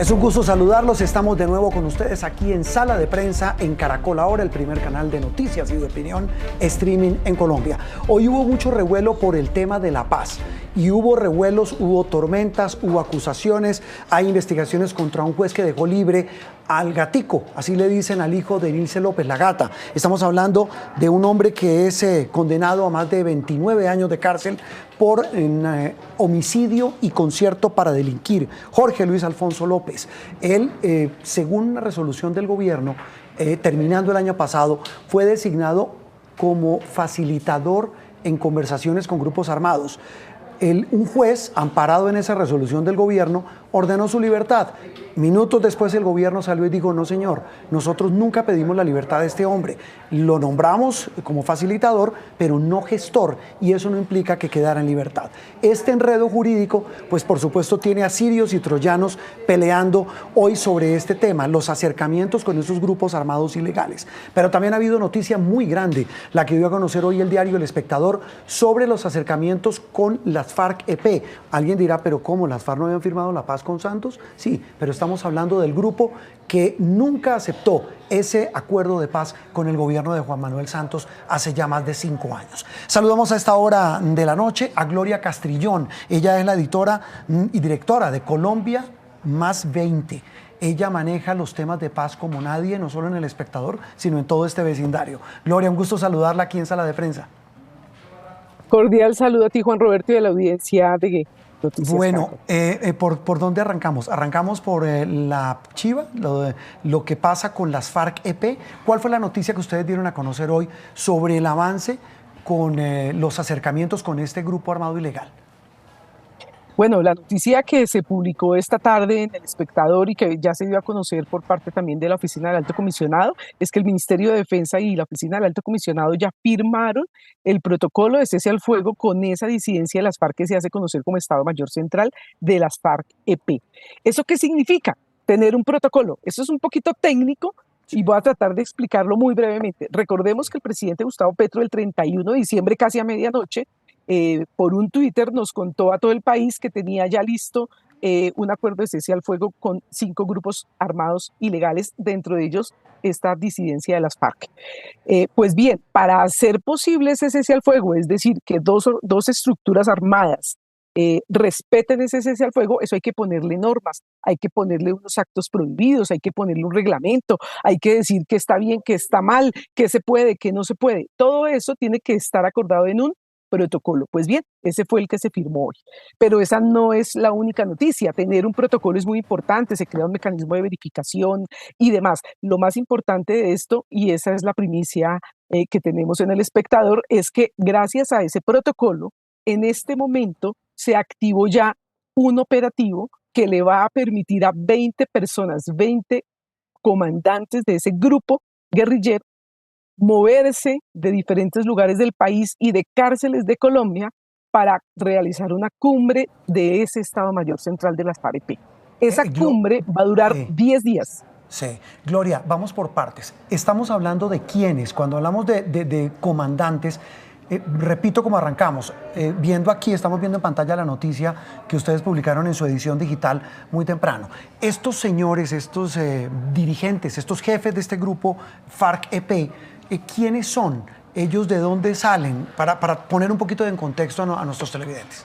Es un gusto saludarlos. Estamos de nuevo con ustedes aquí en Sala de Prensa en Caracol Ahora, el primer canal de noticias y de opinión streaming en Colombia. Hoy hubo mucho revuelo por el tema de la paz. Y hubo revuelos, hubo tormentas, hubo acusaciones, hay investigaciones contra un juez que dejó libre al gatico, así le dicen al hijo de Nilce López, la gata. Estamos hablando de un hombre que es condenado a más de 29 años de cárcel por homicidio y concierto para delinquir. Jorge Luis Alfonso López. Él, según una resolución del gobierno, terminando el año pasado, fue designado como facilitador en conversaciones con grupos armados. Un juez, amparado en esa resolución del gobierno, ordenó su libertad. Minutos después el gobierno salió y dijo: no señor, nosotros nunca pedimos la libertad de este hombre. Lo nombramos como facilitador, pero no gestor, y eso no implica que quedara en libertad. Este enredo jurídico, pues por supuesto tiene a sirios y troyanos peleando hoy sobre este tema, los acercamientos con esos grupos armados ilegales. Pero también ha habido noticia muy grande, la que dio a conocer hoy el diario El Espectador, sobre los acercamientos con las FARC-EP. Alguien dirá: pero ¿cómo? ¿Las FARC no habían firmado la paz con Santos? Sí, pero estamos hablando del grupo que nunca aceptó ese acuerdo de paz con el gobierno de Juan Manuel Santos hace ya más de 5 años. Saludamos a esta hora de la noche a Gloria Castrillón. Ella es la editora y directora de Colombia Más 20. Ella maneja los temas de paz como nadie, no solo en El Espectador, sino en todo este vecindario. Gloria, un gusto saludarla aquí en Sala de Prensa. Cordial saludo a ti, Juan Roberto, y a la audiencia de Noticias. Bueno, ¿por dónde arrancamos? Arrancamos por la chiva, lo que pasa con las FARC-EP. ¿Cuál fue la noticia que ustedes dieron a conocer hoy sobre el avance con los acercamientos con este grupo armado ilegal? Bueno, la noticia que se publicó esta tarde en El Espectador y que ya se dio a conocer por parte también de la Oficina del Alto Comisionado es que el Ministerio de Defensa y la Oficina del Alto Comisionado ya firmaron el protocolo de cese al fuego con esa disidencia de las FARC que se hace conocer como Estado Mayor Central de las FARC-EP. ¿Eso qué significa? Tener un protocolo. Eso es un poquito técnico y voy a tratar de explicarlo muy brevemente. Recordemos que el presidente Gustavo Petro el 31 de diciembre, casi a medianoche, por un Twitter nos contó a todo el país que tenía ya listo un acuerdo de cese al fuego con 5 grupos armados ilegales, dentro de ellos esta disidencia de las FARC. Pues bien, para hacer posible ese cese al fuego, es decir, que dos estructuras armadas respeten ese cese al fuego, eso hay que ponerle normas, hay que ponerle unos actos prohibidos, hay que ponerle un reglamento, hay que decir que está bien, que está mal, que se puede, que no se puede. Todo eso tiene que estar acordado en un protocolo. Pues bien, ese fue el que se firmó hoy. Pero esa no es la única noticia. Tener un protocolo es muy importante, se crea un mecanismo de verificación y demás. Lo más importante de esto, y esa es la primicia que tenemos en El Espectador, es que gracias a ese protocolo, en este momento se activó ya un operativo que le va a permitir a 20 personas, 20 comandantes de ese grupo guerrillero, moverse de diferentes lugares del país y de cárceles de Colombia para realizar una cumbre de ese Estado Mayor Central de las FARC. Esa cumbre va a durar 10 días. Sí. Gloria, vamos por partes. Estamos hablando de quiénes. Cuando hablamos de comandantes, repito cómo arrancamos. Estamos viendo en pantalla la noticia que ustedes publicaron en su edición digital muy temprano. Estos señores, estos dirigentes, estos jefes de este grupo FARC-EP, ¿quiénes son? ¿Ellos de dónde salen? Para poner un poquito en contexto a nuestros televidentes.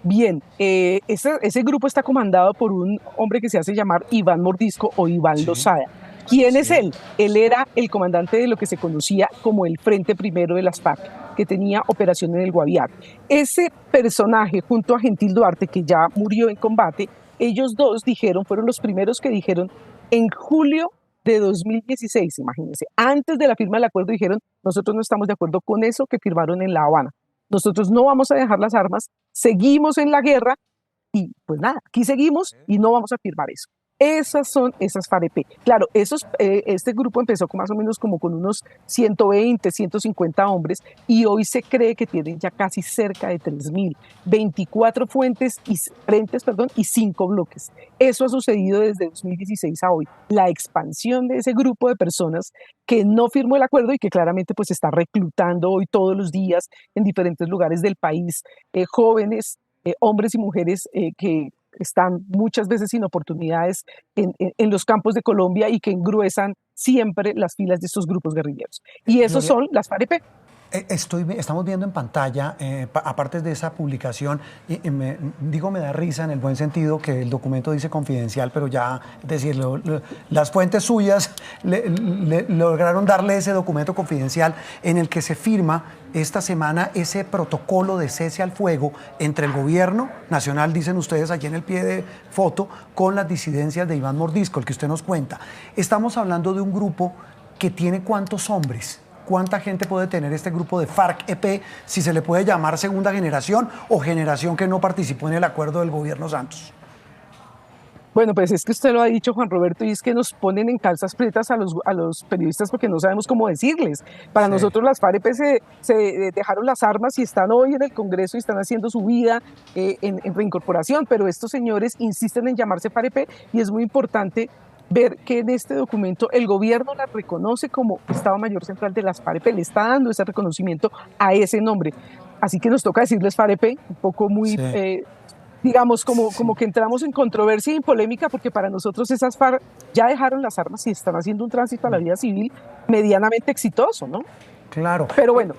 Bien, ese grupo está comandado por un hombre que se hace llamar Iván Mordisco o Iván Lozada. ¿Quién es él? Él era el comandante de lo que se conocía como el Frente Primero de las FARC, que tenía operación en el Guaviare. Ese personaje, junto a Gentil Duarte, que ya murió en combate, ellos dos fueron los primeros que dijeron en julio de 2016, imagínense, antes de la firma del acuerdo, dijeron: nosotros no estamos de acuerdo con eso que firmaron en La Habana. Nosotros no vamos a dejar las armas, seguimos en la guerra y pues nada, aquí seguimos y no vamos a firmar eso. Esas son esas FARC. Claro, este grupo empezó más o menos como con unos 120, 150 hombres y hoy se cree que tienen ya casi cerca de 3.000, 24 frentes y 5 bloques. Eso ha sucedido desde 2016 a hoy. La expansión de ese grupo de personas que no firmó el acuerdo y que claramente pues está reclutando hoy todos los días en diferentes lugares del país, jóvenes, hombres y mujeres que están muchas veces sin oportunidades en los campos de Colombia y que engruesan siempre las filas de estos grupos guerrilleros. Y esos Gloria, son las FAREP. Estamos viendo en pantalla, aparte de esa publicación, me da risa en el buen sentido que el documento dice confidencial, pero ya, es decir, las fuentes suyas lograron darle ese documento confidencial en el que se firma esta semana ese protocolo de cese al fuego entre el gobierno nacional, dicen ustedes aquí en el pie de foto, con las disidencias de Iván Mordisco, el que usted nos cuenta. Estamos hablando de un grupo que tiene ¿cuántos hombres? ¿Cuánta gente puede tener este grupo de FARC-EP, si se le puede llamar segunda generación o generación que no participó en el acuerdo del gobierno Santos? Bueno, pues es que usted lo ha dicho, Juan Roberto, y es que nos ponen en calzas prietas a los periodistas porque no sabemos cómo decirles. Para Sí. nosotros las FAREP se dejaron las armas y están hoy en el Congreso y están haciendo su vida en reincorporación, pero estos señores insisten en llamarse FAREP y es muy importante ver que en este documento el gobierno las reconoce como Estado Mayor Central de las FAREP, le está dando ese reconocimiento a ese nombre. Así que nos toca decirles FAREP, un poco muy... Sí. digamos, como que entramos en controversia y en polémica, porque para nosotros esas FARC ya dejaron las armas y están haciendo un tránsito a la vida civil medianamente exitoso, ¿no? Claro. Pero bueno,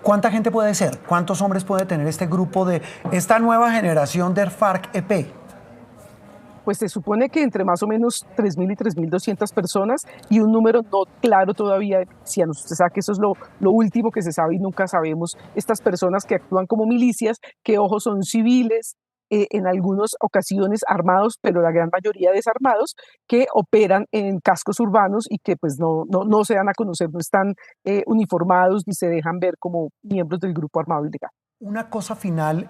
¿Cuánta gente puede ser? ¿Cuántos hombres puede tener este grupo de esta nueva generación del FARC-EP? pues se supone que entre más o menos 3.000 y 3.200 personas y un número no claro todavía, si usted sabe que eso es lo último que se sabe y nunca sabemos, estas personas que actúan como milicias, que ojo son civiles, en algunas ocasiones armados, pero la gran mayoría desarmados, que operan en cascos urbanos y que pues no se dan a conocer, no están uniformados ni se dejan ver como miembros del grupo armado ilegal. Una cosa final,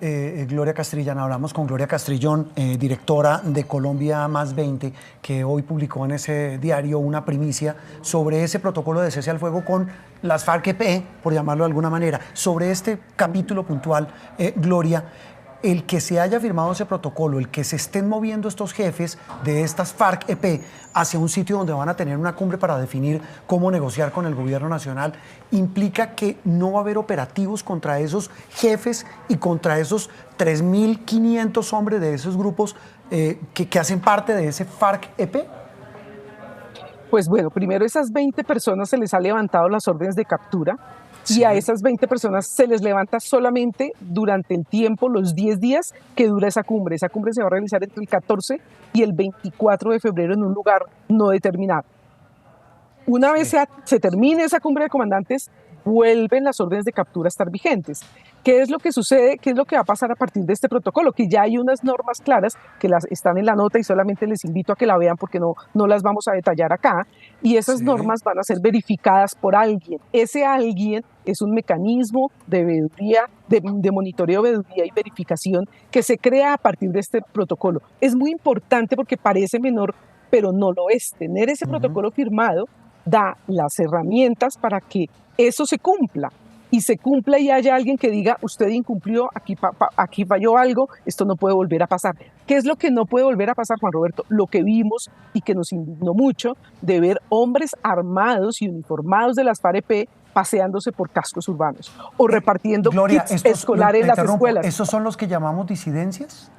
Gloria Castrillón, hablamos con Gloria Castrillón, directora de Colombia Más 20, que hoy publicó en ese diario una primicia sobre ese protocolo de cese al fuego con las FARC-EP, por llamarlo de alguna manera. Sobre este capítulo puntual, Gloria, el que se haya firmado ese protocolo, el que se estén moviendo estos jefes de estas FARC-EP hacia un sitio donde van a tener una cumbre para definir cómo negociar con el gobierno nacional, implica que no va a haber operativos contra esos jefes y contra esos 3.500 hombres de esos grupos que hacen parte de ese FARC-EP. Pues bueno, primero esas 20 personas se les ha levantado las órdenes de captura. Sí. Y a esas 20 personas se les levanta solamente durante el tiempo, los 10 días que dura esa cumbre. Esa cumbre se va a realizar entre el 14 y el 24 de febrero en un lugar no determinado. Una vez se termine esa cumbre de comandantes, vuelven las órdenes de captura a estar vigentes. ¿Qué es lo que sucede? ¿Qué es lo que va a pasar a partir de este protocolo? Que ya hay unas normas claras que están en la nota y solamente les invito a que la vean porque no las vamos a detallar acá. Y esas normas van a ser verificadas por alguien. Ese alguien es un mecanismo de veeduría, de monitoreo, veeduría y verificación que se crea a partir de este protocolo. Es muy importante porque parece menor, pero no lo es. Tener ese protocolo firmado da las herramientas para que eso se cumpla y haya alguien que diga, usted incumplió, aquí falló algo, esto no puede volver a pasar. ¿Qué es lo que no puede volver a pasar, Juan Roberto? Lo que vimos y que nos indignó mucho de ver hombres armados y uniformados de las FAREP paseándose por cascos urbanos o repartiendo Gloria, kits escolares en las escuelas. ¿Estos son los que llamamos disidencias?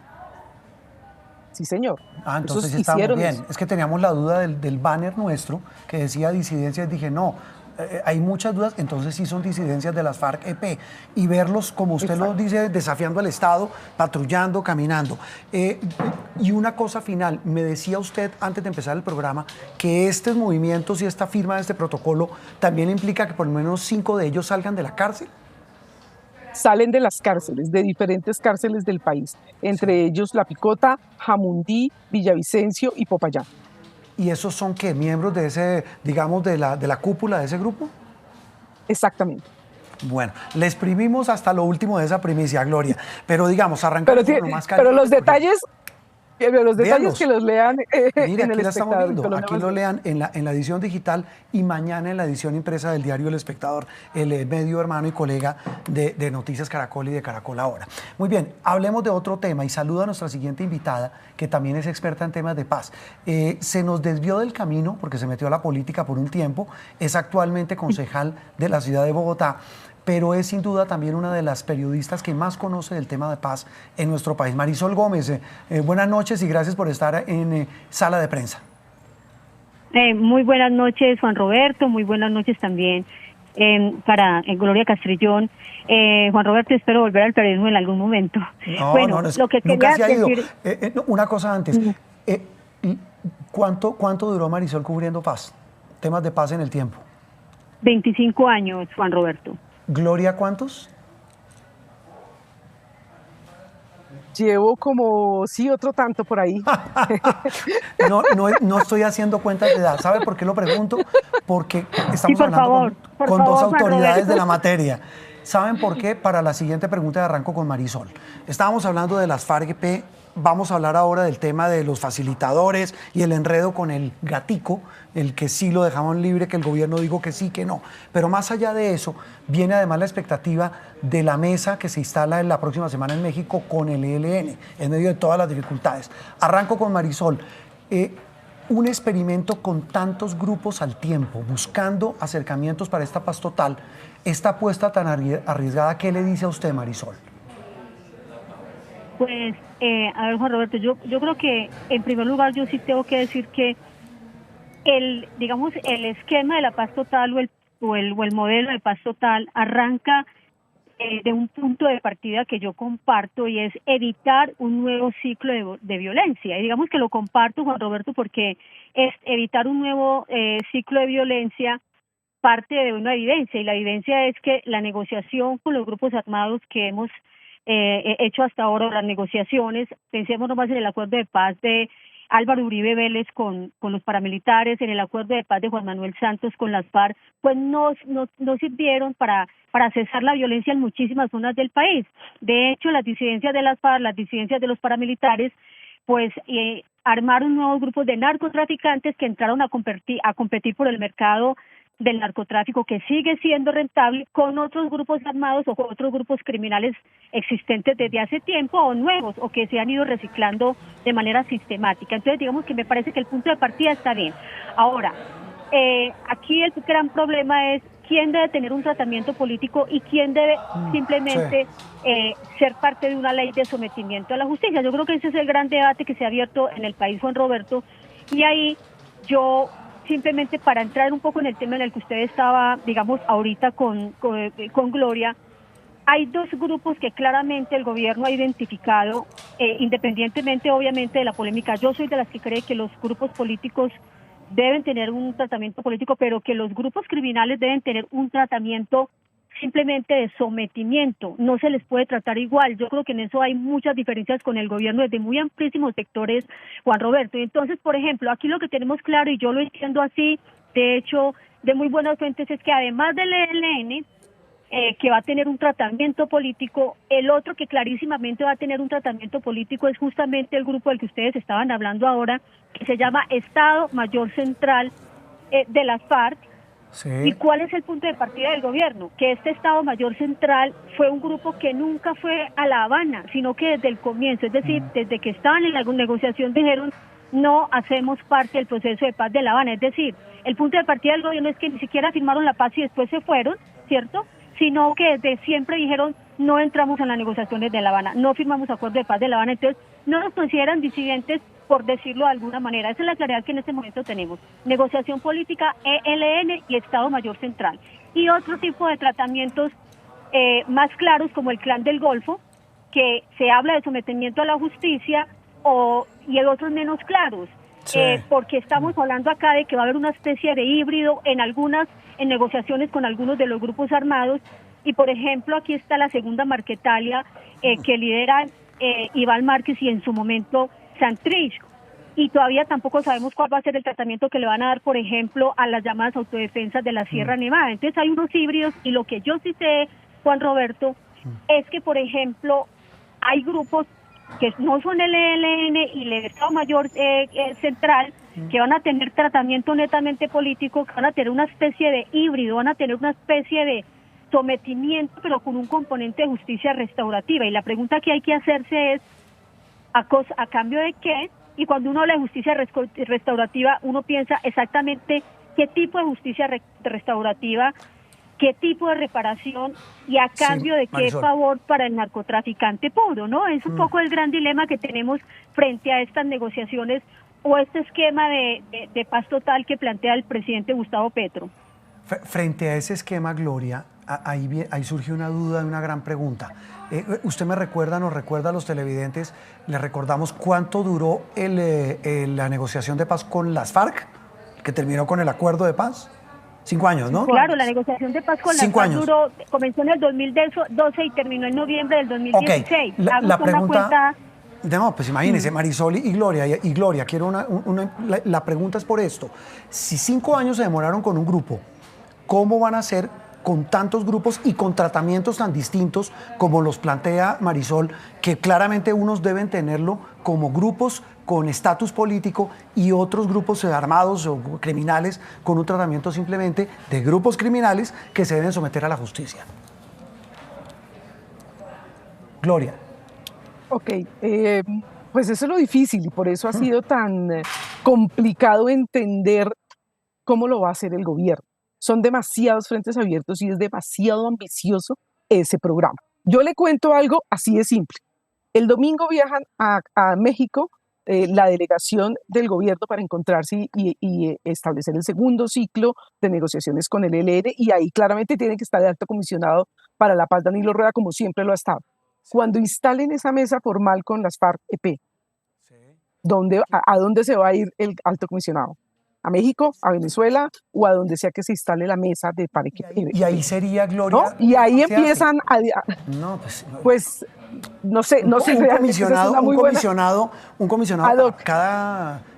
Sí, señor. Entonces estamos bien. Eso. Es que teníamos la duda del banner nuestro que decía disidencias. Dije, no, hay muchas dudas. Entonces sí son disidencias de las FARC-EP. Y verlos, como usted lo dice, desafiando al Estado, patrullando, caminando. Y una cosa final. Me decía usted antes de empezar el programa que estos movimientos y esta firma de este protocolo también implica que por lo menos 5 de ellos salgan de la cárcel. Salen de las cárceles, de diferentes cárceles del país, entre ellos La Picota, Jamundí, Villavicencio y Popayán. ¿Y esos son qué? ¿Miembros de ese, digamos, de la cúpula de ese grupo? Exactamente. Bueno, le exprimimos hasta lo último de esa primicia, Gloria, pero digamos, arrancamos con lo más caliente. Pero los detalles... que los lean Mire, en aquí El la estamos Espectador. viendo. Aquí lo lean en la edición digital y mañana en la edición impresa del diario El Espectador, el medio hermano y colega de Noticias Caracol y de Caracol Ahora. Muy bien, hablemos de otro tema y saludo a nuestra siguiente invitada, que también es experta en temas de paz. Se nos desvió del camino porque se metió a la política por un tiempo, es actualmente concejal de la ciudad de Bogotá. pero es sin duda también una de las periodistas que más conoce del tema de paz en nuestro país. Marisol Gómez, buenas noches y gracias por estar en Sala de Prensa. Muy buenas noches, Juan Roberto, muy buenas noches también para Gloria Castrillón. Juan Roberto, espero volver al periodismo en algún momento. No, lo que nunca se ha ido. Una cosa antes, ¿cuánto duró Marisol cubriendo paz? Temas de paz en el tiempo. 25 años, Juan Roberto. Gloria, ¿cuántos? Llevo como, sí, otro tanto por ahí. No estoy haciendo cuentas de edad. ¿Sabe por qué lo pregunto? Porque estamos hablando con dos autoridades de la materia. ¿Saben por qué? Para la siguiente pregunta arranco con Marisol. Estábamos hablando de las FARC-EP, vamos a hablar ahora del tema de los facilitadores y el enredo con el gatico, el que sí lo dejamos libre, que el gobierno dijo que sí, que no. Pero más allá de eso, viene además la expectativa de la mesa que se instala en la próxima semana en México con el ELN, en medio de todas las dificultades. Arranco con Marisol. Un experimento con tantos grupos al tiempo, buscando acercamientos para esta paz total, esta apuesta tan arriesgada, ¿qué le dice a usted, Marisol? Pues, a ver, Juan Roberto, yo creo que en primer lugar yo sí tengo que decir que el esquema de la paz total o el modelo de paz total arranca de un punto de partida que yo comparto, y es evitar un nuevo ciclo de violencia. Y digamos que lo comparto, Juan Roberto, porque es evitar un nuevo ciclo de violencia parte de una evidencia, y la evidencia es que la negociación con los grupos armados que hemos hecho hasta ahora, las negociaciones, pensemos nomás en el acuerdo de paz de Álvaro Uribe Vélez con los paramilitares, en el acuerdo de paz de Juan Manuel Santos con las FARC, pues no sirvieron para cesar la violencia en muchísimas zonas del país. De hecho, las disidencias de las FARC, las disidencias de los paramilitares, pues armaron nuevos grupos de narcotraficantes que entraron a competir por el mercado del narcotráfico, que sigue siendo rentable, con otros grupos armados o con otros grupos criminales existentes desde hace tiempo, o nuevos, o que se han ido reciclando de manera sistemática. Entonces, digamos que me parece que el punto de partida está bien. Ahora, aquí el gran problema es quién debe tener un tratamiento político y quién debe simplemente ser parte de una ley de sometimiento a la justicia. Yo creo que ese es el gran debate que se ha abierto en el país, Juan Roberto, y ahí yo simplemente, para entrar un poco en el tema en el que usted estaba, digamos, ahorita con Gloria, hay dos grupos que claramente el gobierno ha identificado, independientemente obviamente de la polémica. Yo soy de las que cree que los grupos políticos deben tener un tratamiento político, pero que los grupos criminales deben tener un tratamiento simplemente de sometimiento. No se les puede tratar igual. Yo creo que en eso hay muchas diferencias con el gobierno desde muy amplísimos sectores, Juan Roberto. Y entonces, por ejemplo, aquí lo que tenemos claro, y yo lo entiendo así, de hecho, de muy buenas fuentes, es que además del ELN, que va a tener un tratamiento político, el otro que clarísimamente va a tener un tratamiento político es justamente el grupo del que ustedes estaban hablando ahora, que se llama Estado Mayor Central de las FARC. Sí. ¿Y cuál es el punto de partida del gobierno? Que este Estado Mayor Central fue un grupo que nunca fue a La Habana, sino que desde el comienzo, es decir, desde que estaban en la negociación, dijeron: no hacemos parte del proceso de paz de La Habana. Es decir, el punto de partida del gobierno es que ni siquiera firmaron la paz y después se fueron, ¿cierto? Sino que desde siempre dijeron: no entramos en las negociaciones de La Habana, no firmamos acuerdo de paz de La Habana. Entonces, no nos consideran disidentes, por decirlo de alguna manera. Esa es la claridad que en este momento tenemos. Negociación política, ELN y Estado Mayor Central. Y otro tipo de tratamientos más claros, como el Clan del Golfo, que se habla de sometimiento a la justicia, y hay otros menos claros. Sí. Porque estamos hablando acá de que va a haber una especie de híbrido en negociaciones con algunos de los grupos armados. Y, por ejemplo, aquí está la segunda Marquetalia, que lidera Iván Márquez y en su momento Santrich, y todavía tampoco sabemos cuál va a ser el tratamiento que le van a dar, por ejemplo, a las llamadas autodefensas de la Sierra Nevada. Entonces hay unos híbridos, y lo que yo sí sé, Juan Roberto, es que, por ejemplo, hay grupos que no son el ELN y el Estado Mayor Central, que van a tener tratamiento netamente político, que van a tener una especie de híbrido, van a tener una especie de sometimiento, pero con un componente de justicia restaurativa. Y la pregunta que hay que hacerse es: ¿a cambio de qué? Y cuando uno habla de justicia restaurativa, uno piensa exactamente qué tipo de justicia restaurativa, qué tipo de reparación y a cambio de qué Marisol. favor para el narcotraficante puro, ¿no? Es un poco el gran dilema que tenemos frente a estas negociaciones o este esquema de paz total que plantea el presidente Gustavo Petro. Frente a ese esquema, Gloria, ahí surge una duda y una gran pregunta. Usted nos recuerda a los televidentes, le recordamos cuánto duró la negociación de paz con las FARC, que terminó con el acuerdo de paz. 5 años, ¿no? Claro, la negociación de paz con las FARC comenzó en el 2012 y terminó en noviembre del 2016. Okay. La pregunta... No, pues imagínense, Marisol y Gloria, quiero la pregunta es por esto. Si 5 años se demoraron con un grupo, ¿cómo van a hacer con tantos grupos y con tratamientos tan distintos como los plantea Marisol, que claramente unos deben tenerlo como grupos con estatus político y otros grupos armados o criminales con un tratamiento simplemente de grupos criminales que se deben someter a la justicia? Gloria. Ok, pues eso es lo difícil y por eso ha sido tan complicado entender cómo lo va a hacer el gobierno. Son demasiados frentes abiertos y es demasiado ambicioso ese programa. Yo le cuento algo así de simple. El domingo viajan a México la delegación del gobierno para encontrarse y establecer el segundo ciclo de negociaciones con el ELN, y ahí claramente tiene que estar el alto comisionado para la paz, Danilo Rueda, como siempre lo ha estado. Cuando instalen esa mesa formal con las FARC-EP, ¿a dónde se va a ir el alto comisionado? ¿A México, a Venezuela o a donde sea que se instale la mesa de FARC-EP? Y ahí sería, Gloria... ¿No? Y ahí empiezan pues no sé, un comisionado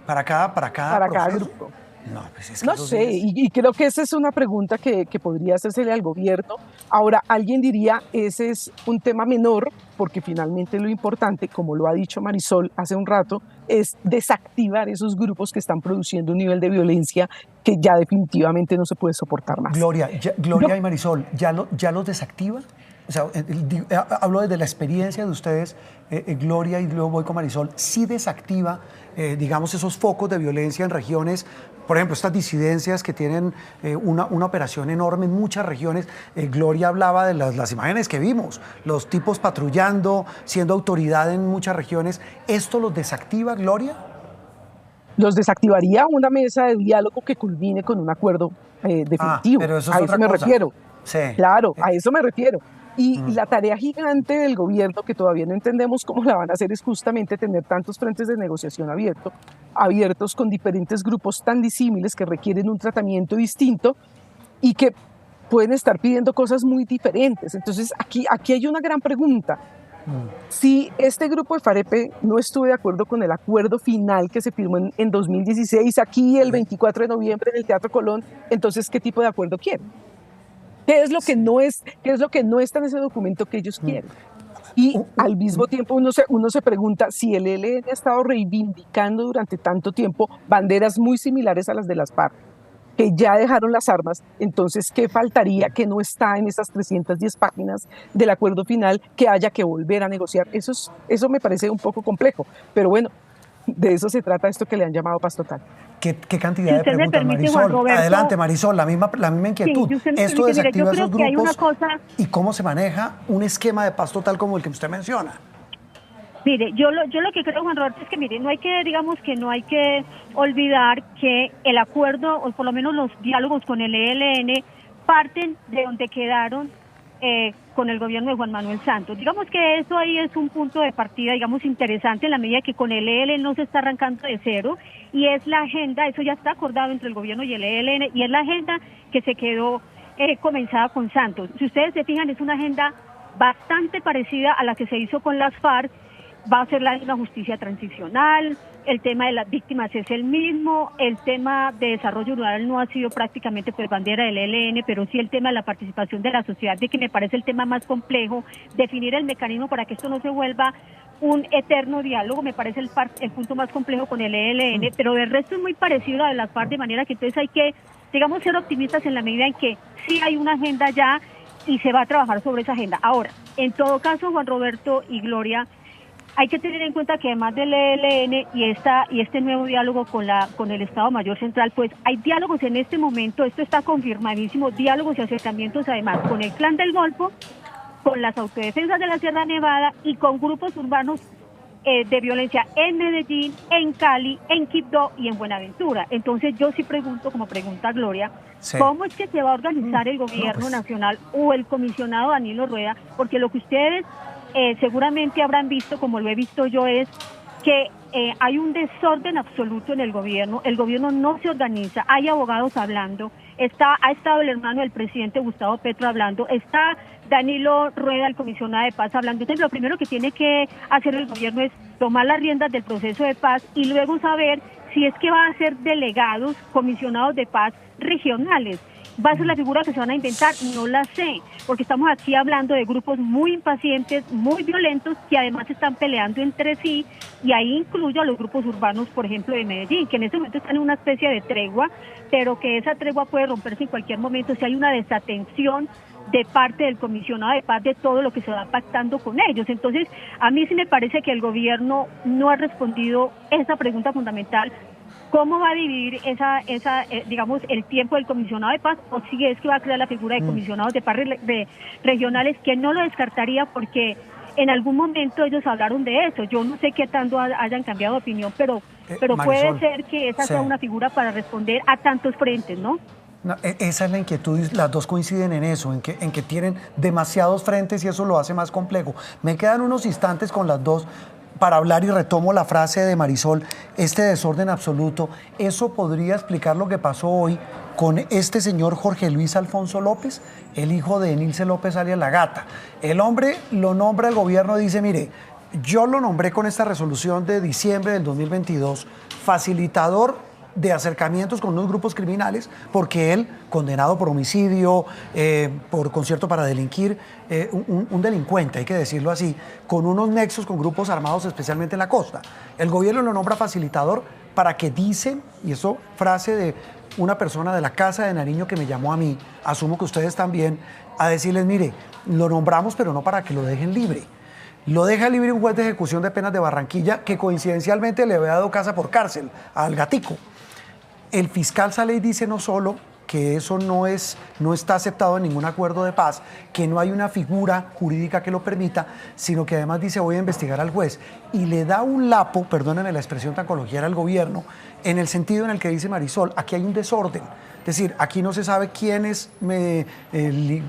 para cada grupo. No sé, y creo que esa es una pregunta que podría hacérsele al gobierno. Ahora, alguien diría, ese es un tema menor, porque finalmente lo importante, como lo ha dicho Marisol hace un rato, es desactivar esos grupos que están produciendo un nivel de violencia que ya definitivamente no se puede soportar más. Gloria y Marisol, ¿ya los desactiva? O sea, hablo desde la experiencia de ustedes, Gloria, y luego voy con Marisol. ¿Sí desactiva, digamos, esos focos de violencia en regiones? Por ejemplo, estas disidencias que tienen una operación enorme en muchas regiones. Gloria hablaba de las imágenes que vimos, los tipos patrullando, siendo autoridad en muchas regiones. ¿Esto los desactiva, Gloria? Los desactivaría una mesa de diálogo que culmine con un acuerdo definitivo. Pero eso es a eso me refiero. Sí. Claro, a eso me refiero. Y la tarea gigante del gobierno, que todavía no entendemos cómo la van a hacer, es justamente tener tantos frentes de negociación abiertos con diferentes grupos tan disímiles que requieren un tratamiento distinto y que pueden estar pidiendo cosas muy diferentes. Entonces, aquí hay una gran pregunta. Si este grupo de FARC-EP no estuvo de acuerdo con el acuerdo final que se firmó en 2016, aquí el 24 de noviembre en el Teatro Colón, entonces, ¿qué tipo de acuerdo quieren? ¿Qué es lo que no está en ese documento que ellos quieren? Y al mismo tiempo uno se pregunta si el ELN ha estado reivindicando durante tanto tiempo banderas muy similares a las de las FARC, que ya dejaron las armas. Entonces, ¿qué faltaría que no está en esas 310 páginas del acuerdo final que haya que volver a negociar? Eso me parece un poco complejo, pero bueno, de eso se trata esto que le han llamado paz total. ¿Qué cantidad de preguntas, Marisol? Roberto, adelante, Marisol, la misma inquietud. Sí, ¿Esto desactiva esos grupos? ¿Y cómo se maneja un esquema de paz total como el que usted menciona? Mire, yo lo que creo, Juan Roberto, es que no hay que olvidar que el acuerdo, o por lo menos los diálogos con el ELN, parten de donde quedaron con el gobierno de Juan Manuel Santos. Digamos que eso ahí es un punto de partida, digamos, interesante, en la medida que con el ELN no se está arrancando de cero, y es la agenda, eso ya está acordado entre el gobierno y el ELN, y es la agenda que se quedó comenzada con Santos. Si ustedes se fijan, es una agenda bastante parecida a la que se hizo con las FARC. Va a ser una justicia transicional, el tema de las víctimas es el mismo, el tema de desarrollo rural no ha sido prácticamente pues bandera del ELN, pero sí el tema de la participación de la sociedad, de que me parece el tema más complejo, definir el mecanismo para que esto no se vuelva un eterno diálogo, me parece el punto más complejo con el ELN, pero del resto es muy parecido a de las FARC, de manera que entonces hay que, digamos, ser optimistas en la medida en que sí hay una agenda ya y se va a trabajar sobre esa agenda. Ahora, en todo caso, Juan Roberto y Gloria, hay que tener en cuenta que además del ELN y este nuevo diálogo con el Estado Mayor Central, pues hay diálogos en este momento, esto está confirmadísimo, diálogos y acercamientos además con el Clan del Golfo, con las autodefensas de la Sierra Nevada y con grupos urbanos de violencia en Medellín, en Cali, en Quibdó y en Buenaventura. Entonces yo sí pregunto, como pregunta Gloria, sí, ¿cómo es que se va a organizar el gobierno nacional o el comisionado Danilo Rueda? Porque lo que ustedes seguramente habrán visto, como lo he visto yo, es que hay un desorden absoluto en el gobierno no se organiza, hay abogados hablando, ha estado el hermano del presidente Gustavo Petro hablando, está Danilo Rueda, el comisionado de paz, hablando. Entonces lo primero que tiene que hacer el gobierno es tomar las riendas del proceso de paz y luego saber si es que va a ser delegados, comisionados de paz regionales. ¿Va a ser la figura que se van a inventar? No la sé, porque estamos aquí hablando de grupos muy impacientes, muy violentos, que además están peleando entre sí, y ahí incluyo a los grupos urbanos, por ejemplo, de Medellín, que en este momento están en una especie de tregua, pero que esa tregua puede romperse en cualquier momento si hay una desatención de parte del comisionado de paz de todo lo que se va pactando con ellos. Entonces, a mí sí me parece que el gobierno no ha respondido esa pregunta fundamental. ¿Cómo va a dividir digamos, el tiempo del comisionado de paz? O si es que va a crear la figura de comisionados de paz regionales, que no lo descartaría porque en algún momento ellos hablaron de eso. Yo no sé qué tanto hayan cambiado de opinión, pero puede ser que esa sea una figura para responder a tantos frentes, ¿no? No, esa es la inquietud, y las dos coinciden en eso, en que tienen demasiados frentes y eso lo hace más complejo. Me quedan unos instantes con las dos para hablar y retomo la frase de Marisol, este desorden absoluto. ¿Eso podría explicar lo que pasó hoy con este señor Jorge Luis Alfonso López, el hijo de Nilce López alias La Gata? El hombre lo nombra el gobierno y dice, mire, yo lo nombré con esta resolución de diciembre del 2022, facilitador de acercamientos con unos grupos criminales, porque él, condenado por homicidio, por concierto para delinquir, un delincuente, hay que decirlo así, con unos nexos con grupos armados, especialmente en la costa. El gobierno lo nombra facilitador para que dicen, y eso frase de una persona de la Casa de Nariño que me llamó a mí, asumo que ustedes también, a decirles, mire, lo nombramos pero no para que lo dejen libre. Lo deja libre un juez de ejecución de penas de Barranquilla que coincidencialmente le había dado casa por cárcel al gatico. El fiscal sale y dice no solo que eso no está aceptado en ningún acuerdo de paz, que no hay una figura jurídica que lo permita, sino que además dice voy a investigar al juez. Y le da un lapo, perdónenme la expresión tan coloquial, al gobierno, en el sentido en el que dice Marisol, aquí hay un desorden. Es decir, aquí no se sabe quién es el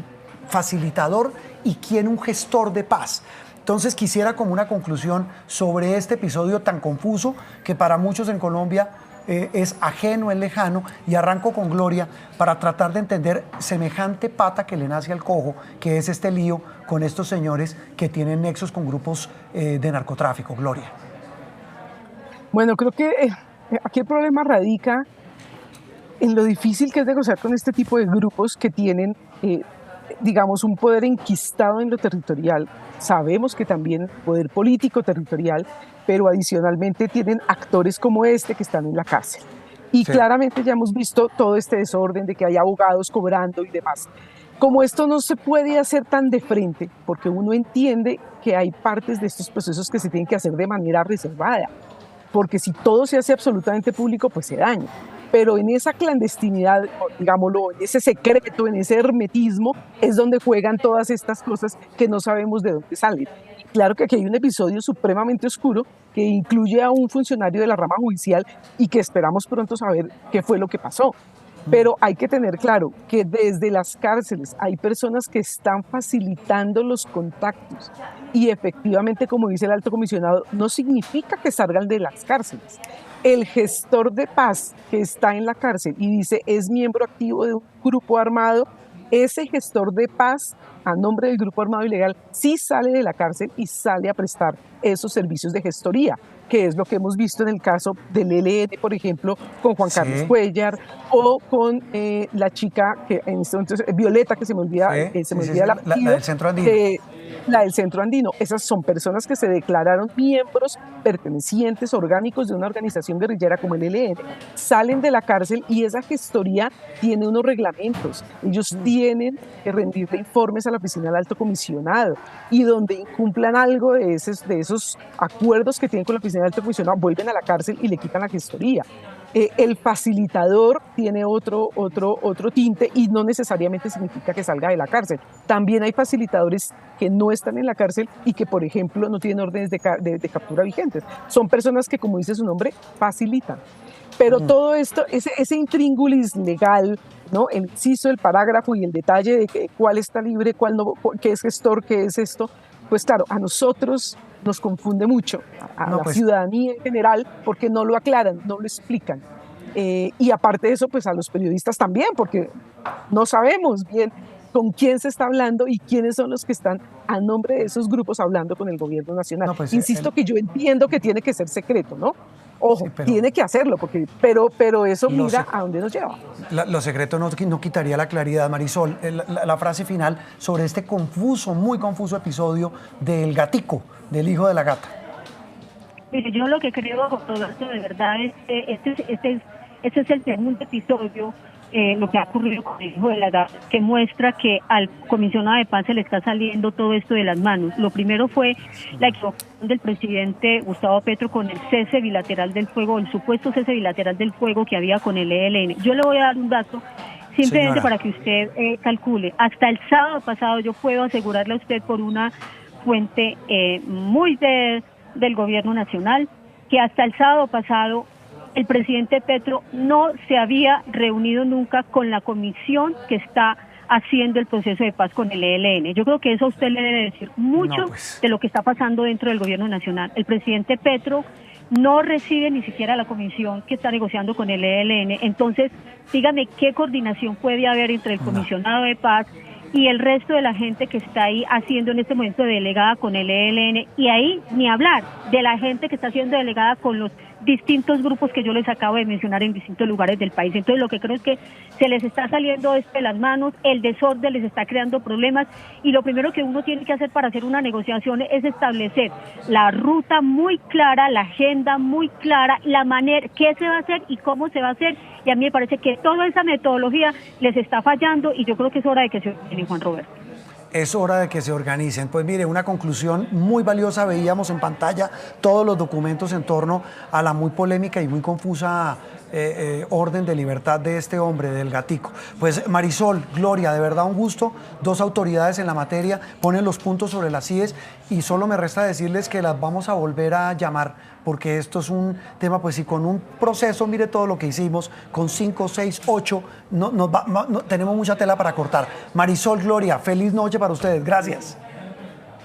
facilitador y quién un gestor de paz. Entonces quisiera como una conclusión sobre este episodio tan confuso que para muchos en Colombia es ajeno, es lejano, y arranco con Gloria para tratar de entender semejante pata que le nace al cojo, que es este lío con estos señores que tienen nexos con grupos de narcotráfico. Gloria. Bueno, creo que aquí el problema radica en lo difícil que es negociar con este tipo de grupos que tienen, digamos, un poder enquistado en lo territorial. Sabemos que también poder político territorial, pero adicionalmente tienen actores como este que están en la cárcel. Y claramente ya hemos visto todo este desorden de que hay abogados cobrando y demás. Como esto no se puede hacer tan de frente, porque uno entiende que hay partes de estos procesos que se tienen que hacer de manera reservada, porque si todo se hace absolutamente público, pues se daña. Pero en esa clandestinidad, digámoslo, en ese secreto, en ese hermetismo, es donde juegan todas estas cosas que no sabemos de dónde salen. Claro que aquí hay un episodio supremamente oscuro que incluye a un funcionario de la rama judicial y que esperamos pronto saber qué fue lo que pasó. Pero hay que tener claro que desde las cárceles hay personas que están facilitando los contactos y efectivamente, como dice el alto comisionado, no significa que salgan de las cárceles. El gestor de paz que está en la cárcel y dice es miembro activo de un grupo armado, ese gestor de paz a nombre del grupo armado ilegal sí sale de la cárcel y sale a prestar esos servicios de gestoría, que es lo que hemos visto en el caso del ELN, por ejemplo, con Juan Carlos Cuellar, o con la chica que en este momento, Violeta, que se me olvida, el apellido, la del Centro Andino. La del Centro Andino. Esas son personas que se declararon miembros pertenecientes orgánicos de una organización guerrillera como el ELN. Salen de la cárcel y esa gestoría tiene unos reglamentos. Ellos tienen que rendirle informes a la Oficina del Alto Comisionado, y donde incumplan algo de esos acuerdos que tienen con la Oficina del Alto Comisionado, vuelven a la cárcel y le quitan la gestoría. El facilitador tiene otro tinte y no necesariamente significa que salga de la cárcel. También hay facilitadores que no están en la cárcel y que, por ejemplo, no tienen órdenes de captura vigentes. Son personas que, como dice su nombre, facilitan. Pero todo esto, ese intríngulis legal, ¿no? El inciso, el parágrafo y el detalle de cuál está libre, cuál no, qué es gestor, qué es esto, pues claro, a nosotros nos confunde mucho, a la ciudadanía en general, porque no lo aclaran, no lo explican. Y aparte de eso, pues a los periodistas también, porque no sabemos bien con quién se está hablando y quiénes son los que están a nombre de esos grupos hablando con el gobierno nacional. Insisto que yo entiendo que tiene que ser secreto, ¿no? Ojo, sí, tiene que hacerlo, pero eso mira a dónde nos lleva. Lo secreto no quitaría la claridad, Marisol. La frase final sobre este muy confuso episodio del gatico, del hijo de la gata. Mire, yo lo que creo, Roberto, de verdad, este es el segundo episodio, lo que ha ocurrido con el hijo de la gata, que muestra que al comisionado de paz se le está saliendo todo esto de las manos. Lo primero fue la equivocación del presidente Gustavo Petro con el cese bilateral del fuego, el supuesto cese bilateral del fuego que había con el ELN. Yo le voy a dar un dato simplemente para que usted calcule. Hasta el sábado pasado, yo puedo asegurarle a usted por una fuente muy del gobierno nacional, que hasta el sábado pasado el presidente Petro no se había reunido nunca con la comisión que está haciendo el proceso de paz con el ELN. Yo creo que eso a usted le debe decir mucho de lo que está pasando dentro del gobierno nacional. El presidente Petro no recibe ni siquiera la comisión que está negociando con el ELN. Entonces, dígame qué coordinación puede haber entre el comisionado de paz y el resto de la gente que está ahí haciendo en este momento delegada con el ELN, y ahí ni hablar de la gente que está siendo delegada con los distintos grupos que yo les acabo de mencionar en distintos lugares del país. Entonces lo que creo es que se les está saliendo esto de las manos, el desorden les está creando problemas, y lo primero que uno tiene que hacer para hacer una negociación es establecer la ruta muy clara, la agenda muy clara, la manera, qué se va a hacer y cómo se va a hacer, y a mí me parece que toda esa metodología les está fallando, y yo creo que es hora de que se organicen, Juan Roberto. Es hora de que se organicen. Pues mire, una conclusión muy valiosa, veíamos en pantalla todos los documentos en torno a la muy polémica y muy confusa orden de libertad de este hombre, del gatico. Pues Marisol, Gloria, de verdad un gusto. Dos autoridades en la materia ponen los puntos sobre las IES, y solo me resta decirles que las vamos a volver a llamar, porque esto es un tema, pues si con un proceso, mire todo lo que hicimos, con 5, 6, 8, tenemos mucha tela para cortar. Marisol, Gloria, feliz noche para ustedes. Gracias.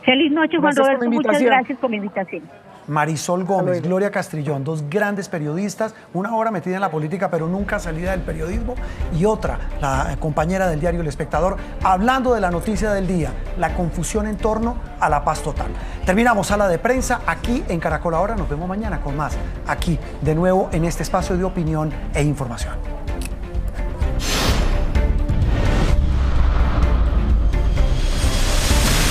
Feliz noche, Juan Roberto. Muchas gracias por la invitación. Marisol Gómez, Gloria Castrillón, dos grandes periodistas, una ahora metida en la política pero nunca salida del periodismo, y otra, la compañera del diario El Espectador, hablando de la noticia del día, la confusión en torno a la paz total. Terminamos Sala de Prensa aquí en Caracol Ahora. Nos vemos mañana con más, aquí de nuevo en este espacio de opinión e información.